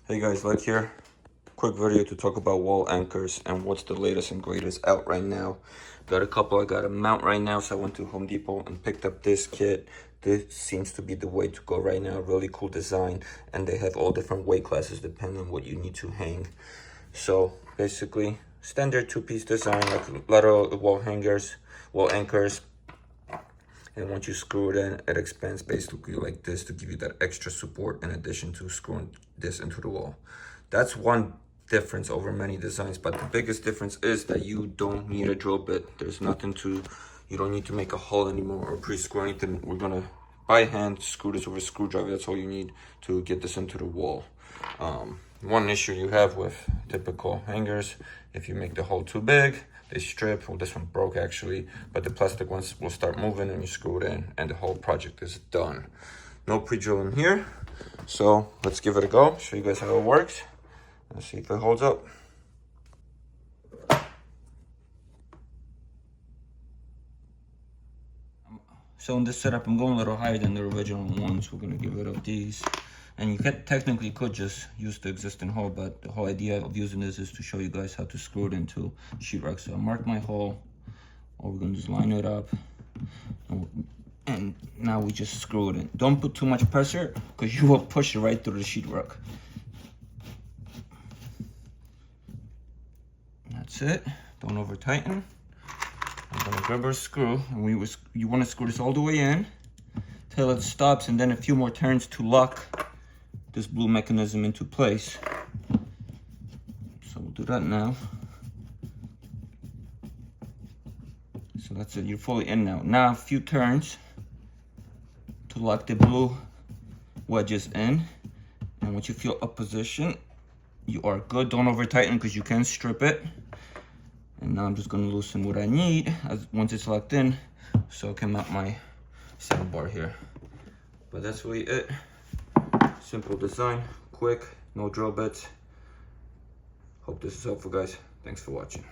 Hey guys, LechK here. Quick video to talk about wall anchors and what's the latest and greatest out right now. Got a couple I got to mount right now, so I went to Home Depot and picked up this kit. This seems to be the way to go right now. Really cool design, and they have all different weight classes depending on what you need to hang. So basically, standard two-piece design, like lateral wall hangers, wall anchors. And once you screw it in, it expands basically like this to give you that extra support in addition to screwing this into the wall. That's one difference over many designs, but the biggest difference is that you don't need a drill bit. There's nothing to, you don't need to make a hole anymore or pre-screw anything. We're gonna, by hand, screw this with a screwdriver. That's all you need to get this into the wall. One issue you have with typical hangers, if you make the hole too big, they strip. Well, this one broke actually, but the plastic ones will start moving and you screw it in and the whole project is done. No pre-drilling here. So let's give it a go, show you guys how it works, and see if it holds up. So in this setup, I'm going a little higher than the original ones. We're gonna get rid of these. And you technically could just use the existing hole, but the whole idea of using this is to show you guys how to screw it into sheetrock. So I marked my hole. All we're gonna do is line it up. And now we just screw it in. Don't put too much pressure, because you will push it right through the sheetrock. That's it. Don't over tighten. I'm gonna grab our screw, and you want to screw this all the way in till it stops, and then a few more turns to lock this blue mechanism into place. So we'll do that now. So that's it, you're fully in now. Now a few turns to lock the blue wedges in. And once you feel a position, you are good. Don't over tighten because you can strip it. And now I'm just gonna loosen what I need once it's locked in, so I can mount my saddle bar here. But that's really it. Simple design, quick, no drill bits. Hope this is helpful, guys. Thanks for watching.